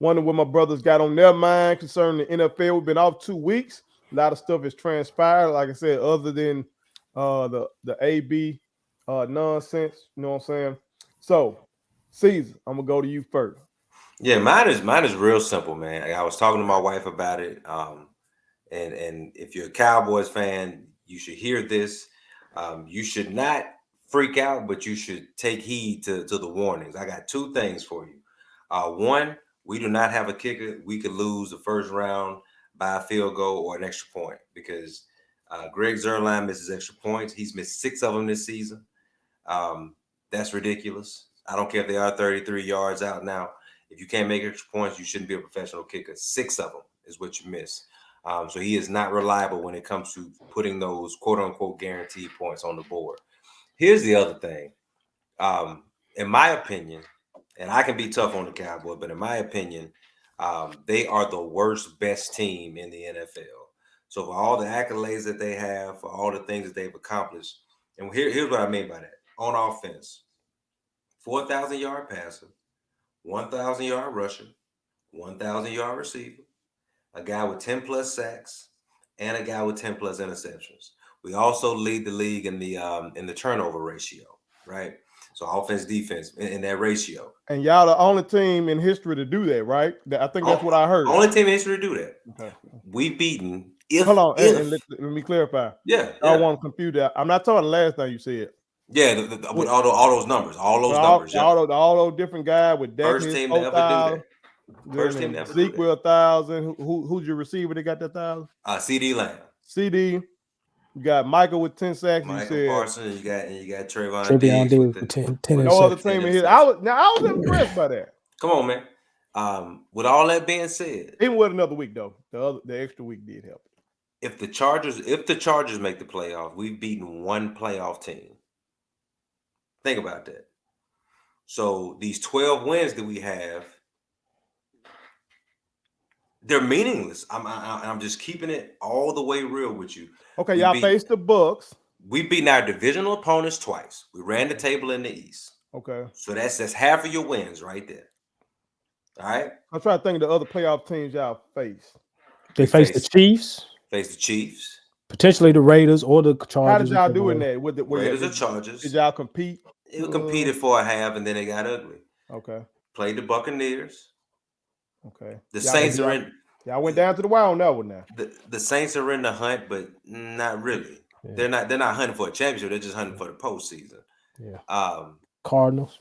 Wonder what my brothers got on their mind concerning the NFL. We've been off 2 weeks. A lot of stuff has transpired. Like I said, other than the AB nonsense. You know what I'm saying? So, Caesar, I'm gonna go to you first. Yeah, mine is real simple, man. I was talking to my wife about it. And if you're a Cowboys fan, you should hear this. You should not freak out, but you should take heed to the warnings. I got two things for you. One, we do not have a kicker. We could lose the first round by a field goal or an extra point because Greg Zerline misses extra points. He's missed 6 of them this season. Um, that's ridiculous. I don't care if they are 33 yards out now. If you can't make extra points, you shouldn't be a professional kicker. 6 of them is what you miss. So he is not reliable when it comes to putting those quote unquote guaranteed points on the board. Here's the other thing. In my opinion, and I can be tough on the Cowboys, but in my opinion, they are the worst, best team in the NFL. So for all the accolades that they have, for all the things that they've accomplished, and here's what I mean by that. On offense, 4,000-yard passer, 1,000-yard rusher, 1,000-yard receiver, a guy with 10 plus sacks, and a guy with 10 plus interceptions. We also lead the league in the turnover ratio, right? So offense, defense in that ratio. And y'all the only team in history to do that, right? I think that's what I heard. Only team in history to do that. Okay. We've beaten Hold on, and let me clarify. Yeah, I don't want to confuse that. I'm not talking the last thing you said. Yeah, with all those numbers, all those different guys with Dak first his team to ever do 4,000, that. First team to ever do Zeke with 1,000. Who's your receiver that got that 1,000? CD Lamb. CD. You got Michael with 10 sacks. Michael you said Parsons. You got Trayvon Diggs with 10 no other team in here. I was impressed by that. Come on, man. With all that being said, even with another week though, the extra week did help. If the Chargers make the playoffs, we've beaten one playoff team. Think about that. So these 12 wins that we have, they're meaningless. I'm just keeping it all the way real with you. Okay, y'all faced the Bucks. We've beaten our divisional opponents twice. We ran the table in the East. Okay. So that's half of your wins right there. All right. I'm trying to think of the other playoff teams y'all faced. They faced the Chiefs. Face the Chiefs. Potentially the Raiders or the Chargers. How did y'all do in that? With the Raiders or Chargers? Did y'all compete? It competed for a half, and then it got ugly. Okay. Played the Buccaneers. Okay. The Saints are in. Y'all went down to the wire on that one now. The Saints are in the hunt, but not really. Yeah. They're not hunting for a championship. They're just hunting for the postseason. Yeah. Cardinals.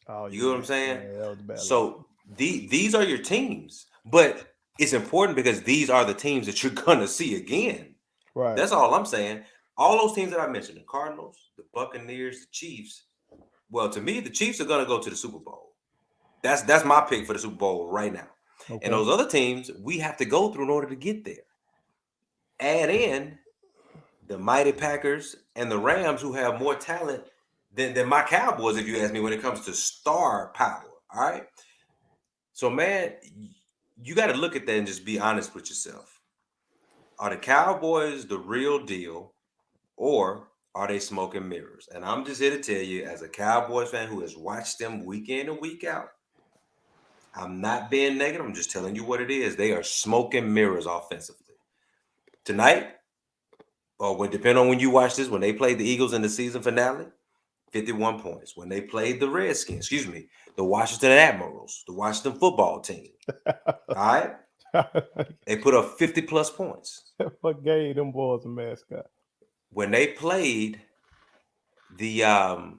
Oh, you know what I'm saying? Yeah, that was bad. So these are your teams, but it's important because these are the teams that you're gonna see again. Right. That's all I'm saying. All those teams that I mentioned, the Cardinals, the Buccaneers, the Chiefs. Well, to me, the Chiefs are gonna go to the Super Bowl. That's my pick for the Super Bowl right now. Okay. And those other teams we have to go through in order to get there. Add in the mighty Packers and the Rams, who have more talent than my Cowboys, if you ask me, when it comes to star power. All right. So, man, you got to look at that and just be honest with yourself. Are the Cowboys the real deal, or are they smoke and mirrors? And I'm just here to tell you, as a Cowboys fan who has watched them week in and week out, I'm not being negative. I'm just telling you what it is. They are smoke and mirrors offensively. Tonight, or depending on when you watch this, when they played the Eagles in the season finale, 51 points. When they played the Redskins, the Washington Admirals, the Washington football team, all right? They put up 50-plus points. What gave them boys a mascot? When they played the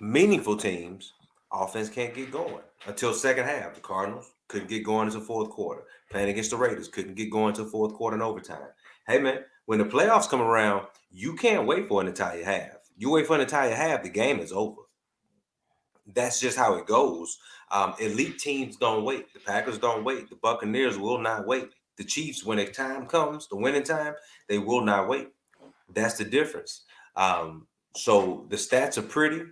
meaningful teams, offense can't get going until second half. The Cardinals couldn't get going until fourth quarter. Playing against the Raiders, couldn't get going until fourth quarter and overtime. Hey, man, when the playoffs come around, you can't wait for an entire half. You wait for an entire half, the game is over. That's just how it goes. Elite teams don't wait. The Packers don't wait. The Buccaneers will not wait. The Chiefs, when the time comes, the winning time, they will not wait. That's the difference. So the stats are pretty,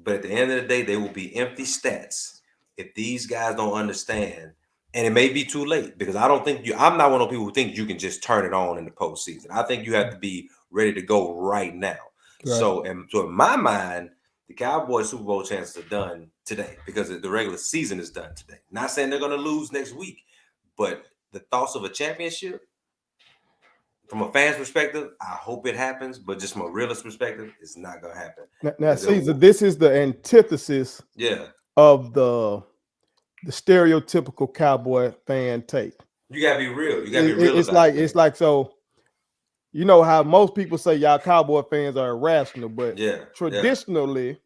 but at the end of the day, they will be empty stats if these guys don't understand. And it may be too late, because I'm not one of those people who think you can just turn it on in the postseason. I think you have to be ready to go right now. Right. So in my mind, The Cowboys Super Bowl chances are done today because the regular season is done today. Not saying they're going to lose next week, but the thoughts of a championship, from a fan's perspective, I hope it happens. But just from a realist perspective, it's not going to happen. Now Caesar, this is the antithesis of the stereotypical Cowboy fan take. You got to be real. You got to be real. It's like so. You know how most people say y'all Cowboy fans are irrational, but traditionally,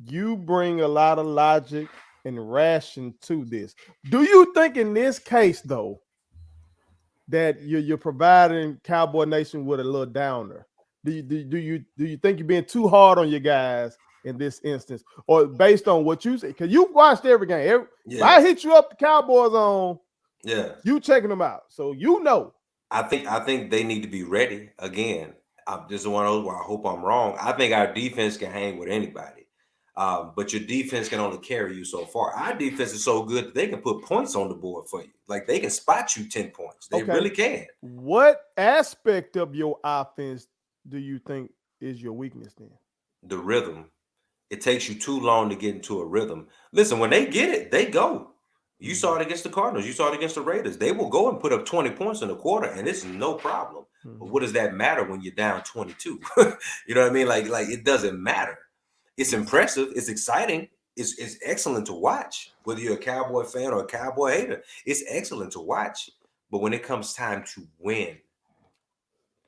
you bring a lot of logic and ration to this. Do you think in this case, though, that you're providing Cowboy Nation with a little downer? Do you think you're being too hard on your guys in this instance, or based on what you say? Because you watched every game. If I hit you up, the Cowboys on, you checking them out, so you know. I think they need to be ready again. This is one of those where I hope I'm wrong. I think our defense can hang with anybody, but your defense can only carry you so far. Our defense is so good that they can put points on the board for you. Like they can spot you 10 points. They really can. What aspect of your offense do you think is your weakness then? The rhythm. It takes you too long to get into a rhythm. Listen, when they get it, they go. You saw it against the Cardinals. You saw it against the Raiders. They will go and put up 20 points in a quarter, and it's no problem. But what does that matter when you're down 22? You know what I mean? Like it doesn't matter. It's impressive. It's exciting. It's excellent to watch. Whether you're a Cowboy fan or a Cowboy hater, it's excellent to watch. But when it comes time to win,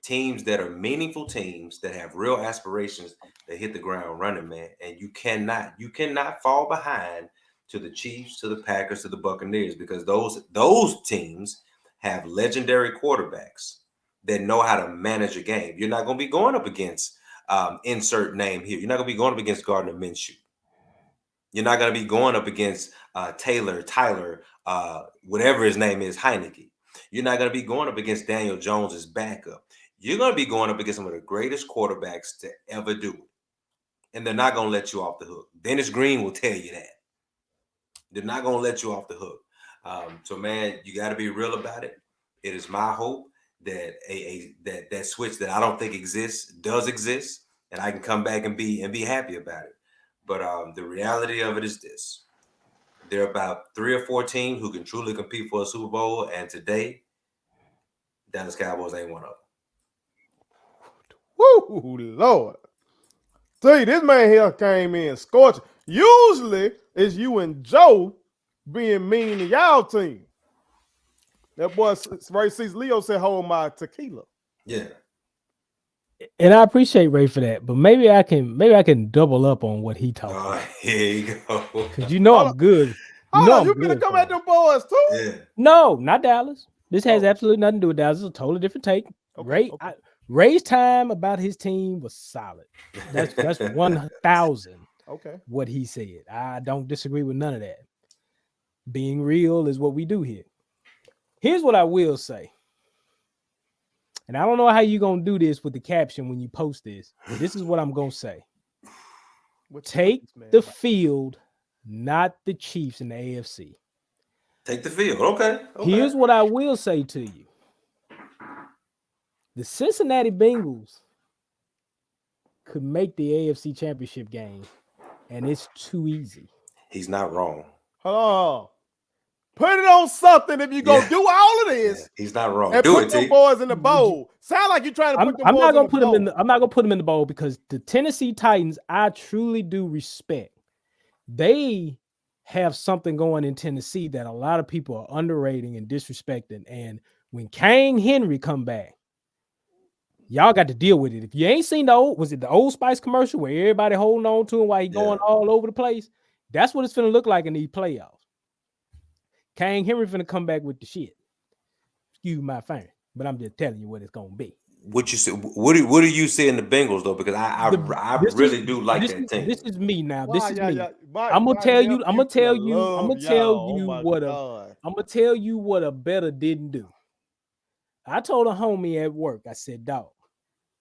teams that are meaningful teams that have real aspirations, they hit the ground running, man. And you cannot fall behind to the Chiefs, to the Packers, to the Buccaneers, because those teams have legendary quarterbacks that know how to manage a game. You're not going to be going up against insert name here. You're not going to be going up against Gardner Minshew. You're not going to be going up against Tyler, whatever his name is, Heineke. You're not going to be going up against Daniel Jones's backup. You're going to be going up against some of the greatest quarterbacks to ever do it. And they're not going to let you off the hook. Dennis Green will tell you that. They're not going to let you off the hook. So, man, you got to be real about it. It is my hope that that switch that I don't think exists does exist, and I can come back and be happy about it. But the reality of it is this. There are about 3 or 4 teams who can truly compete for a Super Bowl, and today, Dallas Cowboys ain't one of them. Woo, Lord. See, this man here came in scorching. Usually, it's you and Joe being mean to y'all team. That boy, Ray sees Leo said, hold my tequila. Yeah. And I appreciate Ray for that, but maybe I can double up on what he talked about. Here you go. Because I'm good. You gonna come at them boys too? Yeah. No, not Dallas. This has absolutely nothing to do with Dallas. It's a totally different take. Okay, Ray's time about his team was solid. That's 1,000. Okay. What he said. I don't disagree with none of that. Being real is what we do here. Here's what I will say. And I don't know how you're going to do this with the caption when you post this, but this is what I'm going to say. Take the field, not the Chiefs in the AFC. Take the field. Okay. Here's what I will say to you. The Cincinnati Bengals could make the AFC Championship game, and it's too easy. He's not wrong. Hold on. Put it on something if you're going to do all of this. Yeah, he's not wrong. And put them boys in the bowl. Sound like you're trying to put them boys in the bowl. I'm not going to put them in the bowl because the Tennessee Titans, I truly do respect. They have something going in Tennessee that a lot of people are underrating and disrespecting. And when King Henry come back, y'all got to deal with it. If you ain't seen the Old Spice commercial where everybody holding on to him while he going all over the place? That's what it's going to look like in these playoffs. King Henry finna come back with the shit. Excuse my fame, but I'm just telling you what it's gonna be. What you see? What do you see in the Bengals though? Because I really do like that team. This is me now. This is me. I'm gonna tell you what a better didn't do. I told a homie at work. I said, "Dog,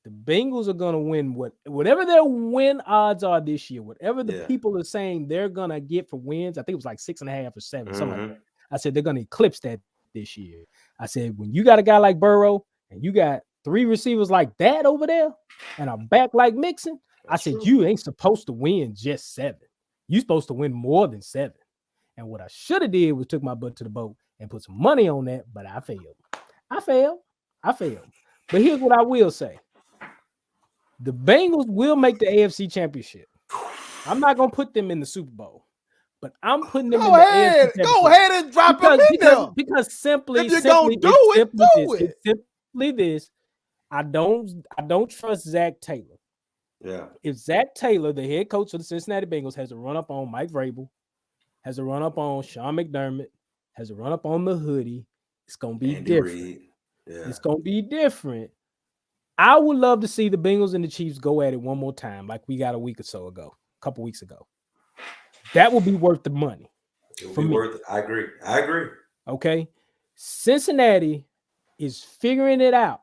the Bengals are gonna win whatever their win odds are this year. Whatever the people are saying they're gonna get for wins. I think it was like 6.5 or 7, something like that. I said they're gonna eclipse that this year. I said when you got a guy like Burrow and you got 3 receivers like that over there and a back like Mixon, I said, you ain't supposed to win just 7. You supposed to win more than 7. And what I should have did was took my butt to the boat and put some money on that, but I failed. I failed. But here's what I will say. The Bengals will make the AFC Championship. I'm not going to put them in the Super Bowl, but I'm putting them in the AFC Championship. Go ahead and drop them in there. Because simply, if you're going to do it, do it. It's simply this. I don't trust Zach Taylor. Yeah. If Zach Taylor, the head coach of the Cincinnati Bengals, has a run up on Mike Vrabel, has a run up on Sean McDermott, has a run up on the hoodie, it's going to be Andy different. Reid. Yeah. It's going to be different. I would love to see the Bengals and the Chiefs go at it one more time, like we got a couple weeks ago. That would be worth the money. I agree. Okay. Cincinnati is figuring it out,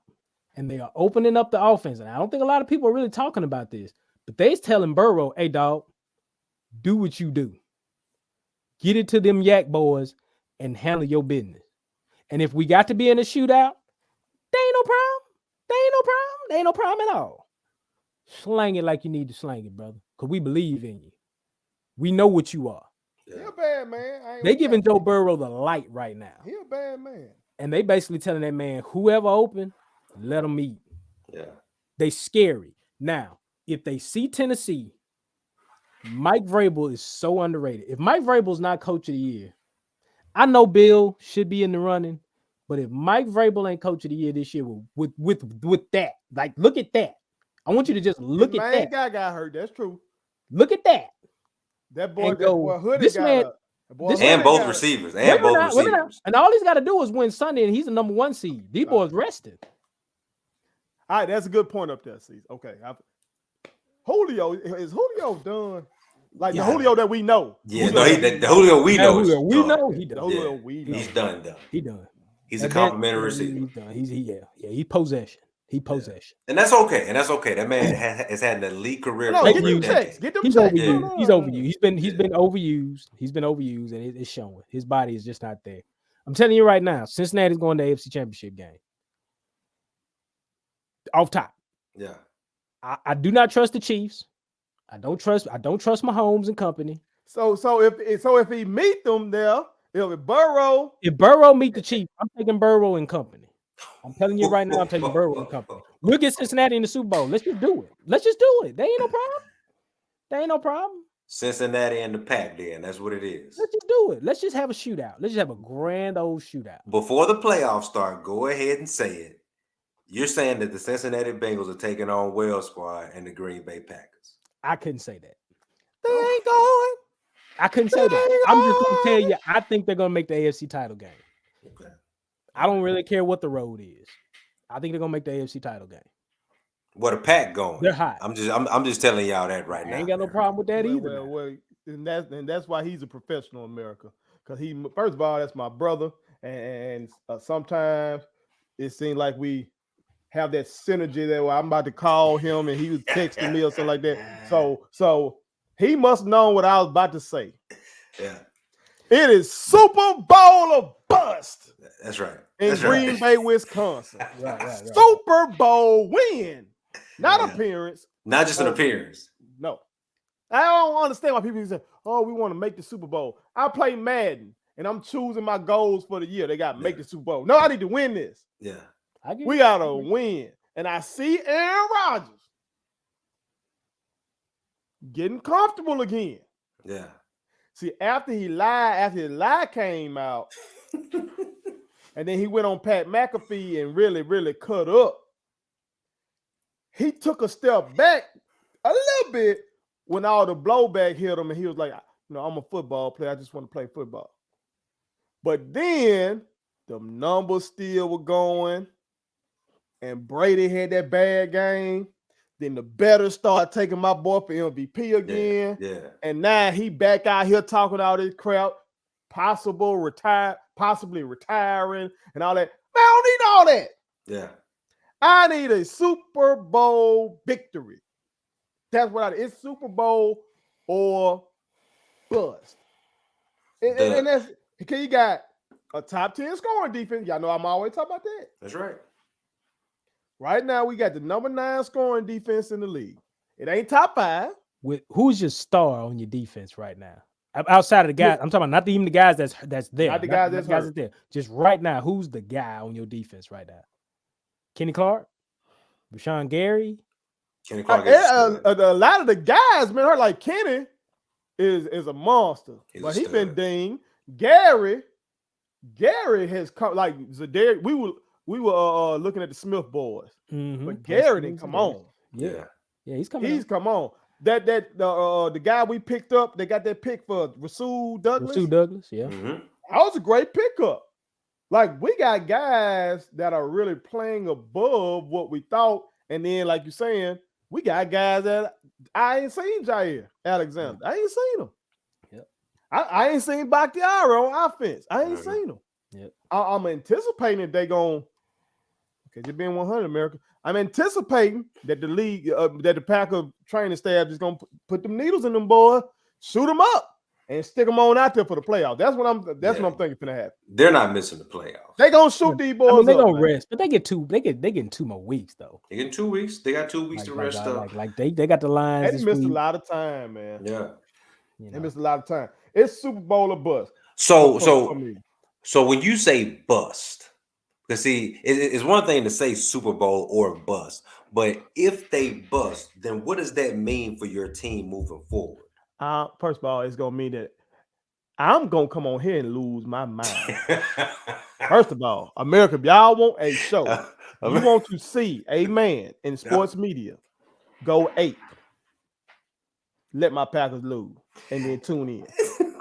and they are opening up the offense. And I don't think a lot of people are really talking about this, but they're telling Burrow, hey, dog, do what you do. Get it to them Yak boys and handle your business. And if we got to be in a shootout, they ain't no problem. They ain't no problem at all. Slang it like you need to slang it, brother, because we believe in you. We know what you are. You're a bad man. They giving Joe Burrow the light right now. He a bad man. And they basically telling that man, whoever open, let them eat. Yeah. They scary. Now, if they see Tennessee, Mike Vrabel is so underrated. If Mike Vrabel's not coach of the year, I know Bill should be in the running, but if Mike Vrabel ain't coach of the year this year with that, like, look at that. I want you to just look at that. Main guy got hurt. That's true. Look at that. That boy, Hoodie this man, and both receivers. And all he's got to do is win Sunday, and he's the number 1 seed. These boys rested. All right, that's a good point up there, C's. Okay. Julio, is Julio done? Like the Julio that we know. Yeah, the Julio we know. He's done. He done. He's a complimentary receiver. He's done. He's possession. He possession. And that's okay. That man has had an elite career. No, get them checks. He's overused. He's overused. He's been overused. He's been overused, and it's showing. His body is just not there. I'm telling you right now, Cincinnati's going to the AFC Championship game. Off top. Yeah. I do not trust the Chiefs. I don't trust Mahomes and company. So if he meet them there, if Burrow meet the Chiefs, I'm taking Burrow and company. I'm telling you right now, I'm taking Burrow and company. We'll get Cincinnati in the Super Bowl. Let's just do it. They ain't no problem. Cincinnati and the Pack, then. That's what it is. Let's just do it. Let's just have a shootout. Let's just have a grand old shootout. Before the playoffs start, go ahead and say it. You're saying that the Cincinnati Bengals are taking on Wells Squad and the Green Bay Packers. I couldn't say that. They ain't going. I couldn't say that. I'm just going to tell you, I think they're going to make the AFC title game. Okay. I don't really care what the road is. I think they're going to make the AFC title game. What a Pack going. They're hot. I'm just telling y'all that right now. I ain't got no problem with that either. Well, and that's why he's a professional in America. Because he, first of all, that's my brother. And sometimes it seems like we have that synergy there where I'm about to call him and he was texting me or something like that. So he must know what I was about to say. Yeah. It is Super Bowl or bust. That's right. In Green Bay, Wisconsin. Right. Super Bowl win. Not appearance. Not just an appearance. No. I don't understand why people say, oh, we want to make the Super Bowl. I play Madden and I'm choosing my goals for the year. They got to make the Super Bowl. No, I need to win this. Yeah. We got to win. And I see Aaron Rodgers getting comfortable again. Yeah. See, after his lie came out, and then he went on Pat McAfee and really, really cut up, he took a step back a little bit when all the blowback hit him, and he was like, I'm a football player. I just want to play football. But then the numbers still were going, and Brady had that bad game. Then the better start taking my boy for MVP again. Yeah. And now he back out here talking all this crap, possibly retiring and all that. Man, I don't need all that. Yeah. I need a Super Bowl victory. That's what it's Super Bowl or bust. And that's because you got a top 10 scoring defense. Y'all know I'm always talking about that. That's right. Right now, we got the number 9 scoring defense in the league. It ain't top 5. With who's your star on your defense right now? Outside of the guys, I'm talking about not even the guys that's there. Not the guys that's hurt. there. Just right now, who's the guy on your defense right now? Kenny Clark, Rashawn Gary. Kenny Clark a lot of the guys, man, hurt. Like Kenny is a monster, but he's been dinged. Gary has come like Zadarius. We were looking at the Smith boys, but Gary didn't come on. Yeah, he's coming. He's come on. The guy we picked up, they got that pick for Rasul Douglas. Yeah. That was a great pickup. Like, we got guys that are really playing above what we thought. And then, like you're saying, we got guys that I ain't seen Jair Alexander. I ain't seen him. Yep. I ain't seen Bakhtiari on offense. I ain't seen him. Yep. I'm anticipating they going, because you're being 100, America. I'm anticipating that the league, that the Packer training staff is going to put them needles in them boys, shoot them up, and stick them on out there for the playoffs. That's what I'm thinking finna happen. They're not missing the playoffs. They gonna shoot these boys. They gonna rest, but they getting 2 more weeks though. They get 2 weeks. They got 2 weeks to rest up. They got the lines. They missed a lot of time, man. Yeah, they missed a lot of time. It's Super Bowl or bust. So when you say bust, because see, it's one thing to say Super Bowl or bust, but if they bust, then what does that mean for your team moving forward? First of all, it's gonna mean that I'm gonna come on here and lose my mind. First of all, America, if y'all want a show, you want to see a man in sports media go 8, let my Packers lose, and then tune in.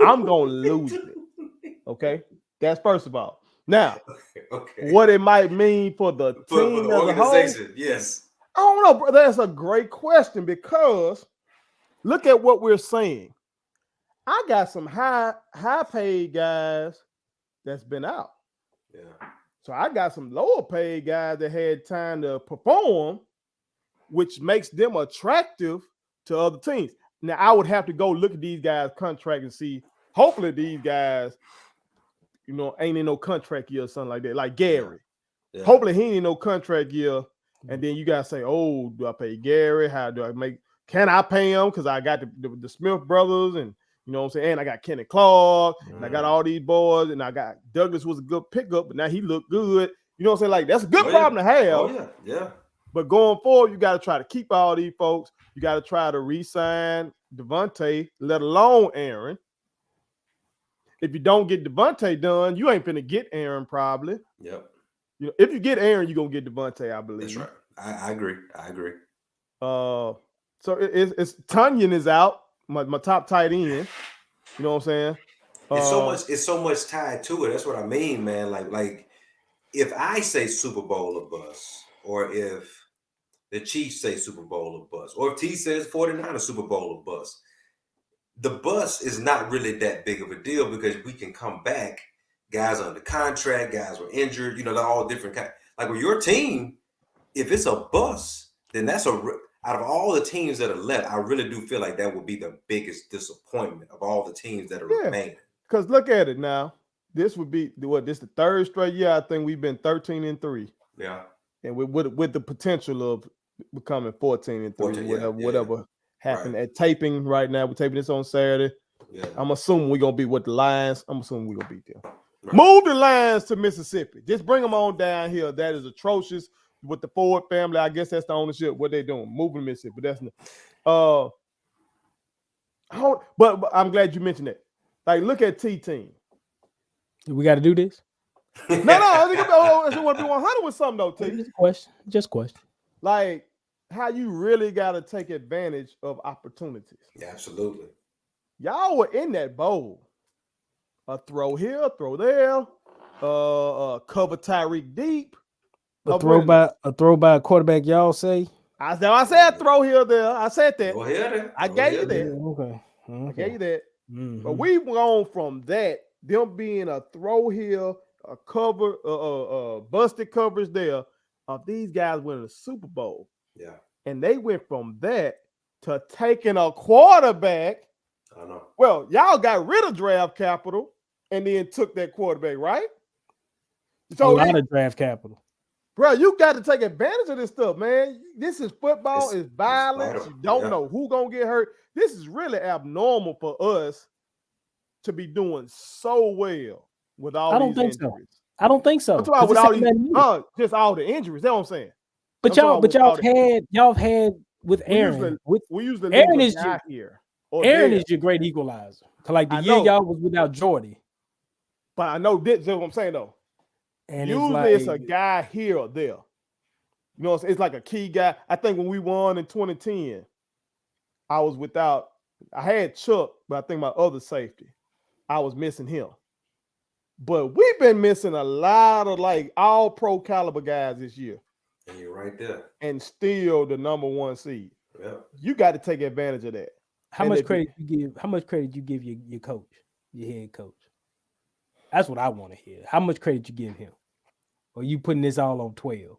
I'm gonna lose it. Okay, that's first of all. Now, what it might mean for the team for the organization, yes. I don't know, bro. That's a great question because look at what we're saying. I got some high paid guys that's been out. Yeah. So I got some lower paid guys that had time to perform, which makes them attractive to other teams. Now I would have to go look at these guys' contract and see. Hopefully these guys, ain't in no contract year or something like that. Like Gary. Yeah. Hopefully he ain't in no contract year. And then you gotta say, oh, do I pay Gary? How do I make? Can I pay him? Because I got the Smith brothers, and you know what I'm saying. And I got Kenny Clark, and I got all these boys, and I got Douglas was a good pickup, but now he looked good. You know what I'm saying? Like that's a good problem to have. Oh yeah. But going forward, you got to try to keep all these folks. You got to try to re-sign Devontae, let alone Aaron. If you don't get Devontae done, you ain't finna get Aaron probably. Yep. If you get Aaron, you're gonna get Devontae, I believe. That's right. I agree. So it's Tunyon is out, my top tight end. You know what I'm saying? It's so much tied to it. That's what I mean, man. Like if I say Super Bowl or bust, or if the Chiefs say Super Bowl or bust, or if T says 49 Super Bowl or bust, the bust is not really that big of a deal because we can come back. Guys under contract, guys were injured. They're all different kinds. Like with your team, if it's a bust, then that's out of all the teams that are left, I really do feel like that would be the biggest disappointment of all the teams that are remaining. Because look at it now. This would be this the third straight year. I think we've been 13-3. Yeah. And with the potential of becoming 14-3, whatever happened at taping right now. We're taping this on Saturday. Yeah. I'm assuming we're gonna be with the Lions. I'm assuming we're gonna beat them. Right. Move the Lions to Mississippi. Just bring them on down here. That is atrocious with the Ford family. I guess that's the ownership. What they're doing, moving to Mississippi. But that's but I'm glad you mentioned that. Like, look at T-Team. We got to do this. No. I think I want to be 100 with something though. T. Just question. Like how you really got to take advantage of opportunities. Yeah, absolutely. Y'all were in that bowl. A throw here, a throw there, cover Tyreek deep. A throw by a quarterback, y'all say? I said throw here, there. I said that. Go ahead. I gave you that. Okay. I gave you that. Mm-hmm. But we've gone from that, them being a throw here, a cover, busted coverage there, of these guys winning the Super Bowl. Yeah. And they went from that to taking a quarterback. I know. Well, y'all got rid of draft capital and then took that quarterback, right? So a lot of draft capital. Bro, you got to take advantage of this stuff, man. This is football. It's violence. vital. You don't know who gonna get hurt. This is really abnormal for us to be doing so well with all these injuries. I don't think so. I'm talking about with all these, just all the injuries. That's what I'm saying. But y'all have had with Aaron. We usually Aaron lose is a guy here. Aaron is your great equalizer. Like the year y'all was without Jordy. But I know this is what I'm saying though. And usually it's a guy here or there. You know, it's like a key guy. I think when we won in 2010, I had Chuck, but I think my other safety, I was missing him. But we've been missing a lot of like all pro caliber guys this year. And you're right there. And still the number one seed. Yep. You got to take advantage of that. How much credit you give your coach, your head coach? That's what I want to hear. How much credit you give him? Or you putting this all on 12?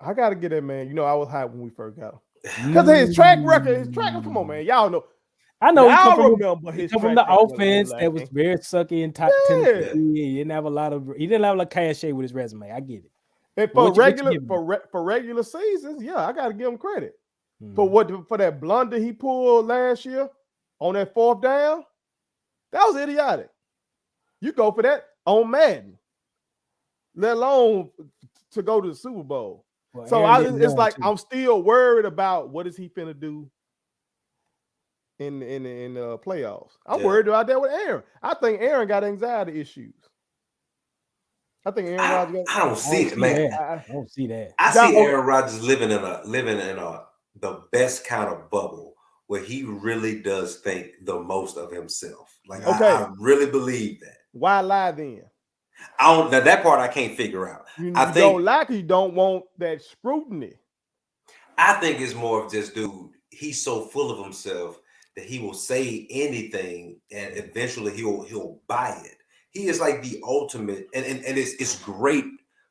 I got to get that, man. You know, I was hyped when we first got him. Because his track record, come on, man. Y'all know. I know he come from the offense that was very sucky in top 10. He didn't have a lot of cachet with his resume. I get it. And for regular seasons, yeah, I got to give him credit. For that blunder he pulled last year on that fourth down, that was idiotic. You go for that on Madden, let alone to go to the Super Bowl. Well, so it's like I'm still worried about what is he finna do in the playoffs. I'm worried about that with Aaron. I think Aaron got anxiety issues. I think Aaron Rodgers. I don't see it, man. I don't see that. I see Aaron Rodgers living in the best kind of bubble where he really does think the most of himself. Like I really believe that. Why lie then? Now that part I can't figure out. I think don't lie because you don't want that scrutiny. I think it's more of just, dude, he's so full of himself that he will say anything and eventually he'll buy it. He is like the ultimate, and it's great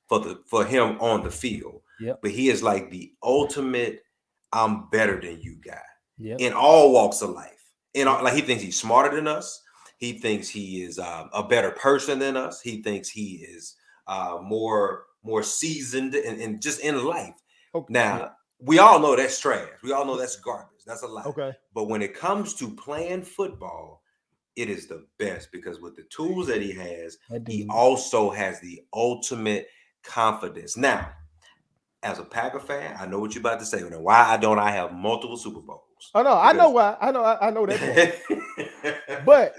for him on the field. Yep. But he is like the ultimate I'm better than you guy. Yep. In all walks of life. Like he thinks he's smarter than us. He thinks he is a better person than us. He thinks he is more seasoned and just in life. Okay. Now, we all know that's trash. We all know that's garbage. That's a lie. Okay. But when it comes to playing football, it is the best because with the tools that he has, he also has the ultimate confidence. Now, as a Packer fan, I know what you're about to say. Why don't I have multiple Super Bowls? I know why. I know that part. But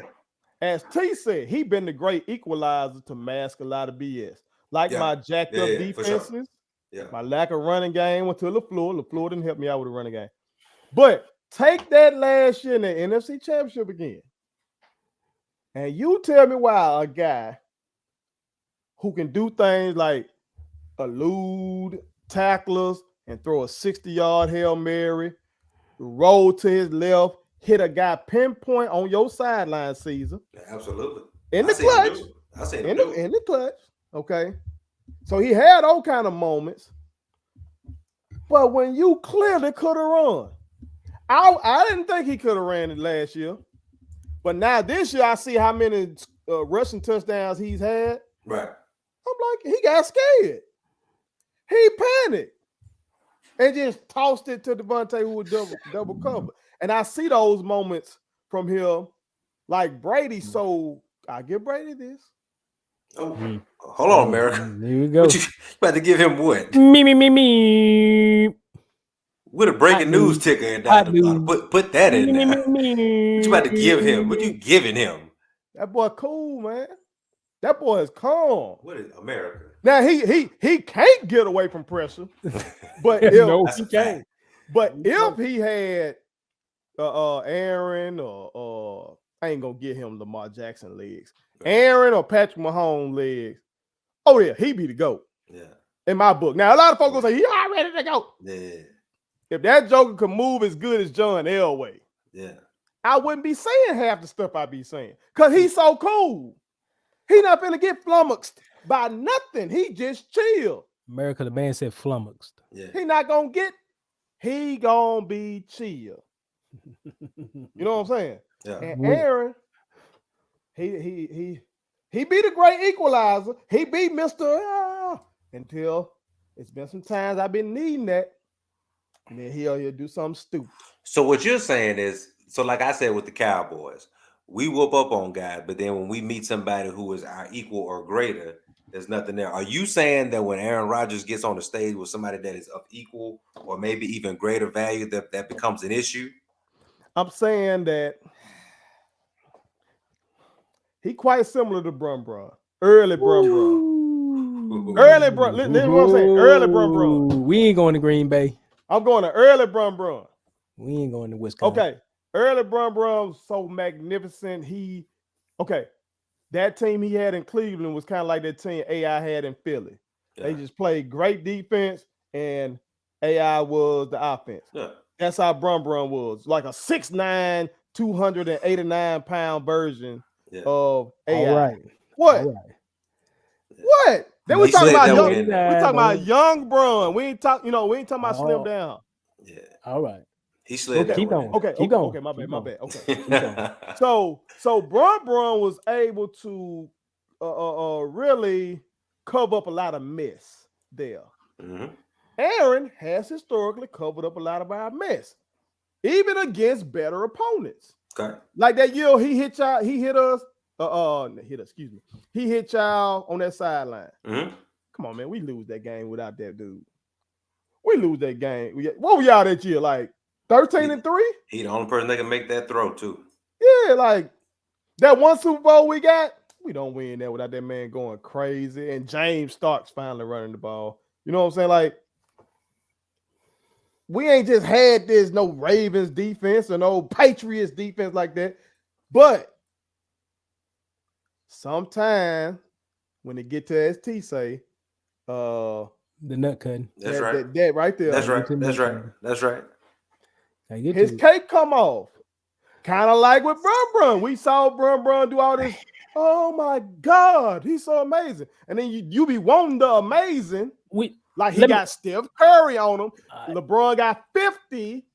as T said, he been the great equalizer to mask a lot of BS. Like my jacked up defenses, my lack of running game went to LaFleur. LaFleur didn't help me out with the running game. But take that last year in the NFC Championship again. And you tell me why a guy who can do things like elude tacklers and throw a 60-yard Hail Mary, roll to his left, hit a guy pinpoint on your sideline, Caesar. Absolutely. In the clutch. In the clutch. Okay. So he had all kind of moments. But when you clearly could have run, I didn't think he could have ran it last year. But now this year, I see how many rushing touchdowns he's had. Right. I'm like, he got scared. He panicked and just tossed it to Devontae, who was double cover. And I see those moments from him, like Brady. So I give Brady this. Oh, hold on, America. Here we go. You about to give him what? Me. With a breaking news ticker and down the bottom. Put that in there. What you about to give him? What you giving him? That boy cool, man. That boy is calm. What is America? Now he can't get away from pressure, but he can't. But if he had Aaron or I ain't gonna get him Lamar Jackson legs, Aaron or Patrick Mahomes legs, oh yeah, he be the GOAT. Yeah. In my book. Now a lot of folks gonna say he already the GOAT. Yeah. If that Joker could move as good as John Elway, I wouldn't be saying half the stuff I be saying. Because he's so cool. He not finna get flummoxed by nothing. He just chill. America, the man said flummoxed. Yeah. He gonna be chill. You know what I'm saying? Yeah. And Aaron, he be the great equalizer. He be Mr. Until It's been some times I've been needing that. And then he'll do something stupid. So what you're saying is, so like I said with the Cowboys, we whoop up on guys, but then when we meet somebody who is our equal or greater, there's nothing there. Are you saying that when Aaron Rodgers gets on the stage with somebody that is of equal or maybe even greater value, that becomes an issue? I'm saying that he quite similar to Brum. Early Brum. Early Brum. Listen what I'm saying. Early Brum. We ain't going to Green Bay. I'm going to early Brum. We ain't going to Wisconsin. Okay. Early Brum so magnificent. That team he had in Cleveland was kind of like that team AI had in Philly. Yeah. They just played great defense and AI was the offense. Yeah. That's how Brum was. Like a 6'9", 289-pound version of AI. All right. What? All right. What? Then we talking about young Brum. We ain't talking about slim down. Yeah. All right. He slid that keep way. going. Okay. Keep going. Okay, my bad. Okay. Keep going. So Brum was able to really cover up a lot of mess there. Mm-hmm. Aaron has historically covered up a lot of our mess, even against better opponents. Okay. Like that year, he hit us. Excuse me. He hit y'all on that sideline. Mm-hmm. Come on, man. We lose that game without that dude. We lose that game. What were y'all that year? Like 13-3? He the only person that can make that throw, too. Yeah, like that one Super Bowl we got, we don't win that without that man going crazy. And James Starks finally running the ball. You know what I'm saying? Like, we ain't just had this no Ravens defense or no Patriots defense like that. But sometimes when it get to ST say, the nut cutting. That's right. That right there. That's right. His cake come off. Kind of like with Brum. We saw Brum do all this. Oh my God, he's so amazing. And then you be wanting the amazing. He got Steph Curry on him. LeBron got 50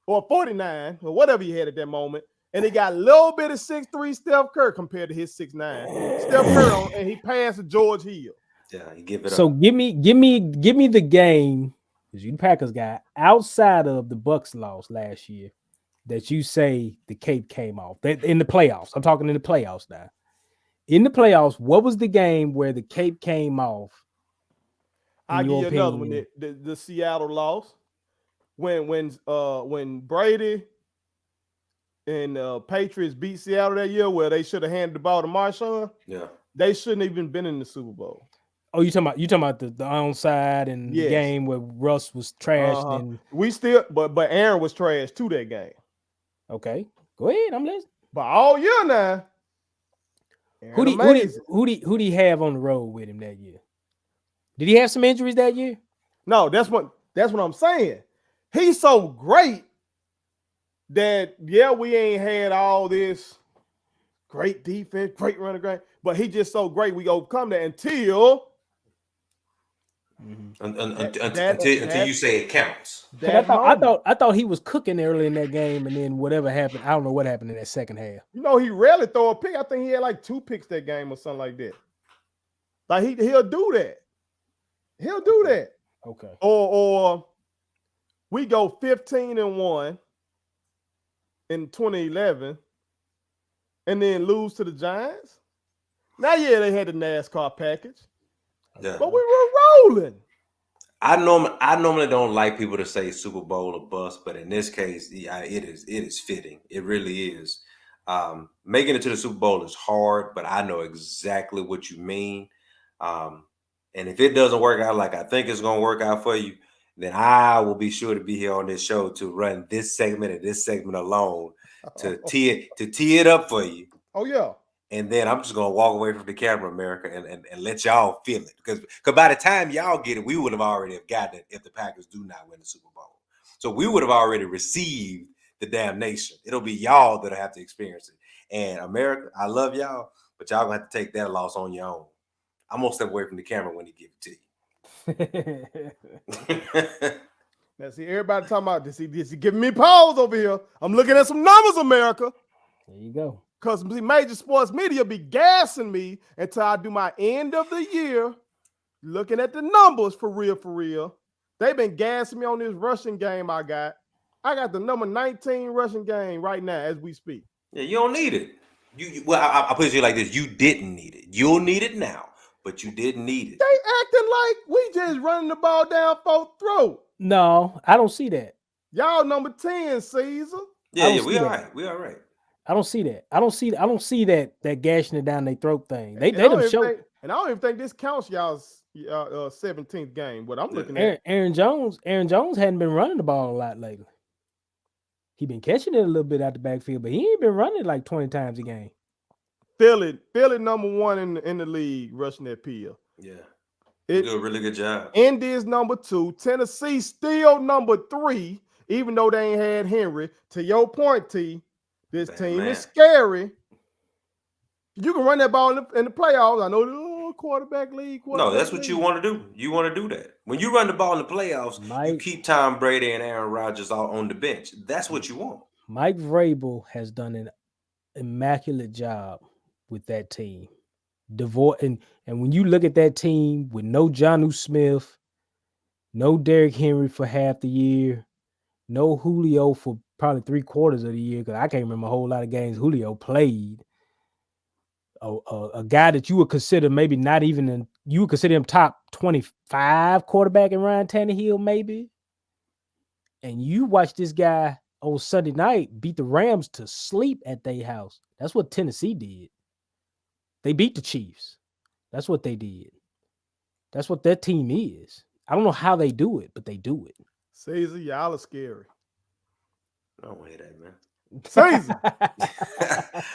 or 49 or whatever he had at that moment. And he got a little bit of 6'3" Steph Curry compared to his 6'9". Steph Curry and he passed to George Hill. Yeah, you give it so up. give me the game, because you the Packers guy, outside of the Bucks loss last year, that you say the cape came off. In the playoffs. I'm talking in the playoffs now. In the playoffs, what was the game where the cape came off? I'll give you another one. The Seattle loss. When Brady and Patriots beat Seattle that year, where they should have handed the ball to Marshawn. Yeah. They shouldn't even been in the Super Bowl. Oh, you talking about the onside and the game where Russ was trashed and we still but Aaron was trashed to that game. Okay, go ahead. I'm listening. But all year now, who did he have on the road with him that year? Did he have some injuries that year? No, that's what I'm saying. He's so great that we ain't had all this great defense, great running game, but he just so great we overcome that until until you say it counts. I thought he was cooking early in that game, and then whatever happened, I don't know what happened in that second half. You know, he rarely throw a pick. I think he had like 2 picks that game or something like that. Like he'll do that. He'll do that. Okay. Or we go 15-1 in 2011 and then lose to the Giants. Now, they had the NASCAR package. Yeah. But we were rolling. I normally don't like people to say Super Bowl or bust, but in this case, it is fitting. It really is. Making it to the Super Bowl is hard, but I know exactly what you mean. And if it doesn't work out like I think it's going to work out for you, then I will be sure to be here on this show to run this segment and this segment alone to tee it up for you. Oh, yeah. And then I'm just going to walk away from the camera, America, and let y'all feel it. Because by the time y'all get it, we would have already have gotten it if the Packers do not win the Super Bowl. So we would have already received the damnation. It'll be y'all that'll have to experience it. And America, I love y'all, but y'all going to have to take that loss on your own. I'm going to step away from the camera when he give it to you. Now, see, everybody talking about this. He giving me pause over here. I'm looking at some numbers, America. There you go. Because major sports media be gassing me until I do my end of the year looking at the numbers for real, they've been gassing me on this rushing game I got. I got the number 19 rushing game right now as we speak. Yeah, you don't need it. Well, I put it to you like this: you didn't need it. You'll need it now, but you didn't need it. They acting like we just running the ball down folks' throat. No, I don't see that. Y'all number 10, Caesar. Yeah, see we all that. right. We all right. I don't see that. I don't see that gashing it down their throat thing. They And I them show. and I don't even think this counts y'all's 17th game. What I'm looking at. Aaron Jones hadn't been running the ball a lot lately. He been catching it a little bit out the backfield, but he ain't been running like 20 times a game. Philly number 1 in the league rushing that pill. Yeah, you do a really good job. Indy is number 2. Tennessee still number 3, even though they ain't had Henry. To your point, T, this team is scary. You can run that ball in the playoffs. I know the quarterback league. No, that's what you want to do. You want to do that. When you run the ball in the playoffs, you keep Tom Brady and Aaron Rodgers all on the bench. That's what you want. Mike Vrabel has done an immaculate job with that team. And when you look at that team with no Jonnu Smith, no Derrick Henry for half the year, no Julio for probably 3/4 of the year, because I can't remember a whole lot of games Julio played. A guy that you would consider maybe not even you would consider him top 25 quarterback in Ryan Tannehill, maybe. And you watch this guy on Sunday night beat the Rams to sleep at their house. That's what Tennessee did. They beat the Chiefs. That's what they did. That's what their team is. I don't know how they do it, but they do it. Caesar, y'all are scary. I don't want to hear that, man. Caesar.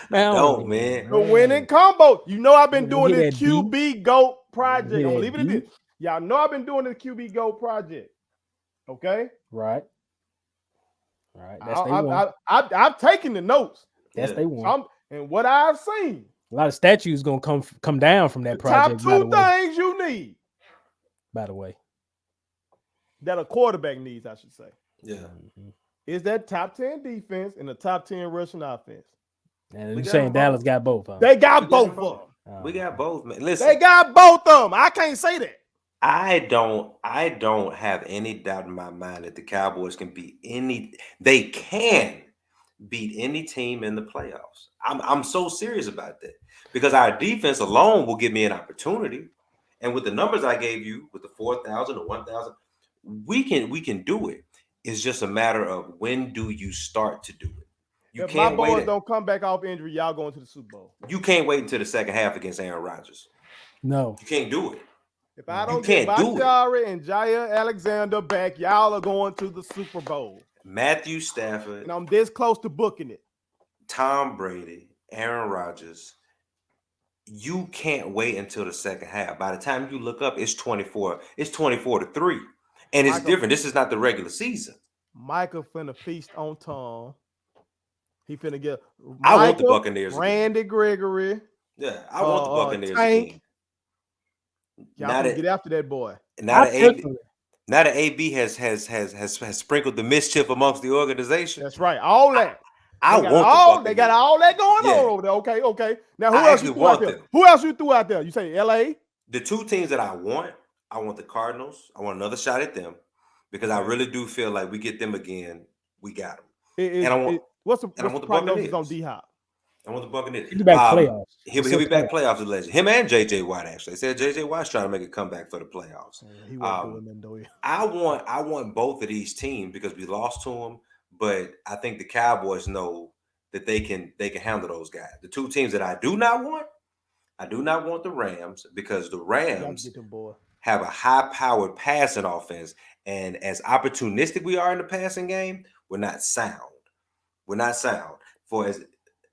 No, man. The winning combo. You know I've been doing this QB GOAT project. I'm gonna leave it at this. Y'all know I've been doing this QB GOAT project. Okay? Right. That's I've taken the notes. That's they want. And what I've seen. A lot of statues gonna come down from that project. Top 2 things you need. By the way. That a quarterback needs, I should say. Yeah. Mm-hmm. Is that top 10 defense and the top 10 rushing offense. And you're saying Dallas got both, huh? They got both of them. We got both, man. Listen. They got both of them. I can't say that. I don't have any doubt in my mind that the Cowboys can beat they can beat any team in the playoffs. I'm so serious about that because our defense alone will give me an opportunity. And with the numbers I gave you, with the 4,000 or 1,000, we can do it. It's just a matter of when do you start to do it. You if my boys don't come back off injury, y'all going to the Super Bowl. You can't wait until the second half against Aaron Rodgers. No. You can't do it. If I don't get Bakhtiari and Jair Alexander back, y'all are going to the Super Bowl. Matthew Stafford. And I'm this close to booking it. Tom Brady, Aaron Rodgers. You can't wait until the second half. By the time you look up, it's 24. It's 24-3. And it's different. This is not the regular season. Michael finna feast on Tom. He finna get I want the Buccaneers. Randy Gregory. Yeah, I want the Buccaneers Tank. Again. Y'all can get after that boy. Now the AB has sprinkled the mischief amongst the organization. That's right. All that. They got all that going on over there. Okay. Now who else you threw out there? Who else you threw out there? You say LA? The 2 teams that I want the Cardinals. I want another shot at them because I really do feel like we get them again. We got them. What's the prognosis on D-Hop? I want the Buccaneers. He'll be back playoffs. He'll be back playoffs, alleged. Him and JJ Watt actually. They said JJ Watt's trying to make a comeback for the playoffs. He wasn't doing that, I want both of these teams because we lost to them, but I think the Cowboys know that they can handle those guys. The 2 teams that I do not want the Rams because the Rams have a high-powered passing offense, and as opportunistic we are in the passing game, we're not sound.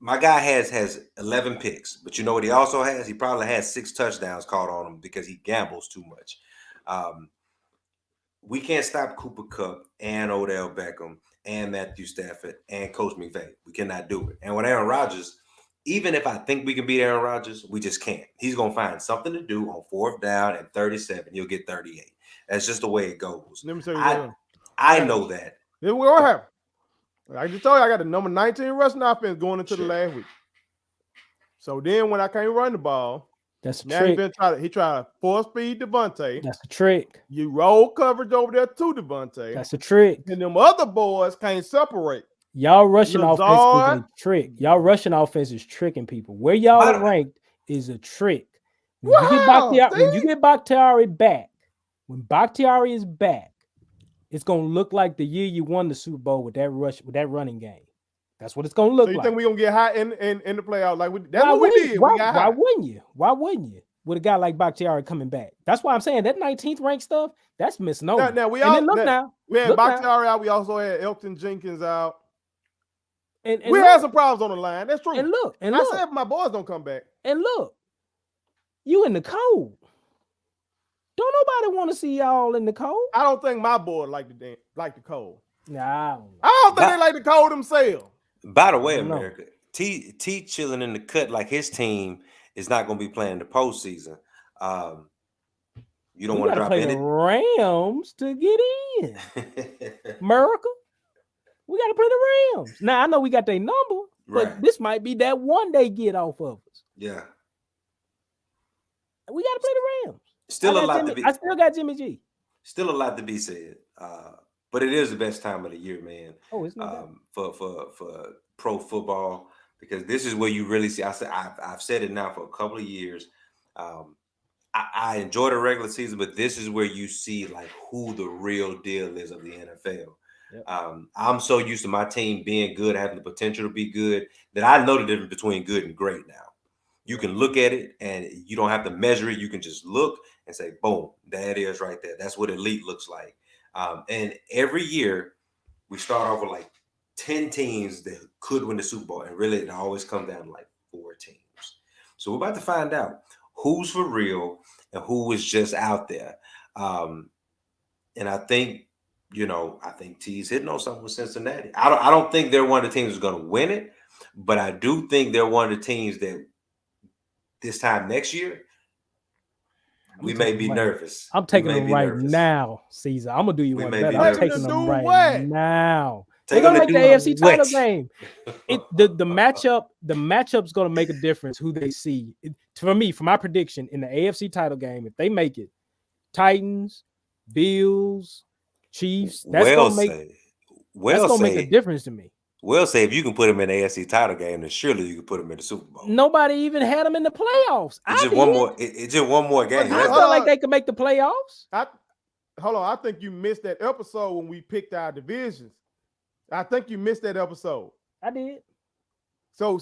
My guy has 11 picks, but you know what he also has? He probably has 6 touchdowns caught on him because he gambles too much. We can't stop Cooper Kupp and Odell Beckham and Matthew Stafford and Coach McVay. We cannot do it. And with Aaron Rodgers, even if I think we can beat Aaron Rodgers, we just can't. He's going to find something to do on 4th down and 37. He'll get 38. That's just the way it goes. Let me tell you I know that. This is what happened. I just told you I got the number 19 rushing offense going into the last week. So then when I can't run the ball, That's a Now he trick. tried to force feed Devontae. That's a trick. You roll coverage over there to Devontae. That's a trick. And them other boys can't separate. Y'all rushing offense is a Lazard. trick. Y'all rushing offense is tricking people. Where y'all By are the- ranked is a trick. When Wow, you get Bakhtiari back, when Bakhtiari is back, it's gonna look like the year you won the Super Bowl with that running game. That's what it's gonna look So you like. think we're gonna get high in the playoffs? Like that's Why what we wouldn't- did. Why, We got why high. wouldn't you? Why wouldn't you? With a guy like Bakhtiari coming back. That's why I'm saying that 19th ranked stuff, that's misnomer. Now we and all then look now. we had Look now. Bakhtiari out. We also had Elton Jenkins out. And we look, had some problems on the line. That's true. and look, and I look, said my boys don't come back. and look. You in the cold. Don't nobody want to see y'all in the cold. I don't think my boys like the cold. Nah. I don't think they like the cold themselves. By the way, I don't know. America, T chilling in the cut like his team is not going to be playing the postseason. You don't We want to gotta drop play the Rams to get in. America. We got to play the Rams. Now, I know we got their number, but Right. this might be that one they get off of us. Yeah. We got to play the Rams. Still a I lot to be. I still got Jimmy G. Still a lot to be said. But it is the best time of the year, man. Oh, it's not For pro football, because this is where you really see. I've said it now for a couple of years. I enjoy the regular season, but this is where you see like who the real deal is of the NFL. Yep. I'm so used to my team being good, having the potential to be good, that I know the difference between good and great now. You can look at it and you don't have to measure it. You can just look and say, boom, there it is right there. That's what elite looks like. And every year we start off with like 10 teams that could win the Super Bowl. And really, it always comes down to like 4 teams. So we're about to find out who's for real and who is just out there. And I think, I think T's hitting on something with Cincinnati. I don't think they're one of the teams that's going to win it, but I do think they're one of the teams that this time next year, we may be nervous. I'm taking them right now, Caesar. I'm gonna do you one better. I'm taking them right now. They're gonna make the AFC title game. The matchup's gonna make a difference who they see. For me, for my prediction in the AFC title game, if they make it, Titans, Bills, Chiefs, that's gonna make a difference to me. We'll say if you can put them in the AFC title game, then surely you can put them in the Super Bowl. Nobody even had them in the playoffs. It's just one more game. I felt like they could make the playoffs. Hold on. I think you missed that episode when we picked our divisions. I think you missed that episode. I did. So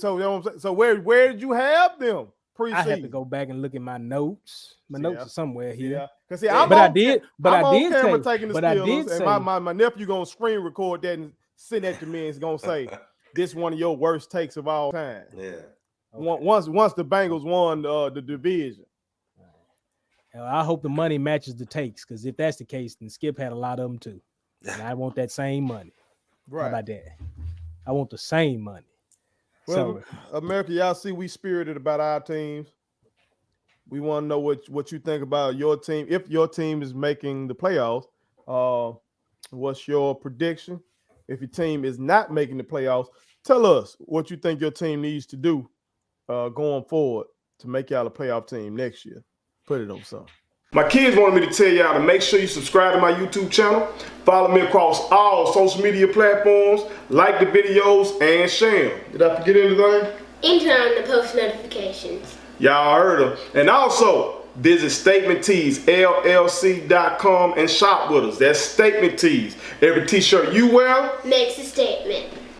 where did you have them pre-season? I have to go back and look at my notes. My notes are somewhere here. Yeah. I did taking the skills, and my nephew gonna screen record that and send that to me and is gonna say this one of your worst takes of all time. Yeah. Okay. Once the Bengals won the division. I hope the money matches the takes, because if that's the case, then Skip had a lot of them too. And I want that same money. Right. How about that? I want the same money. Well, America, y'all see we spirited about our teams. We want to know what you think about your team. If your team is making the playoffs, what's your prediction? If your team is not making the playoffs, tell us what you think your team needs to do going forward to make y'all a playoff team next year. Put it on something. My kids wanted me to tell y'all to make sure you subscribe to my YouTube channel, follow me across all social media platforms, like the videos, and share them. Did I forget anything? And turn on the post notifications. Y'all heard them. And also, visit Statement Tees, LLC.com, and shop with us. That's Statement Tees. Every t-shirt you wear makes a statement.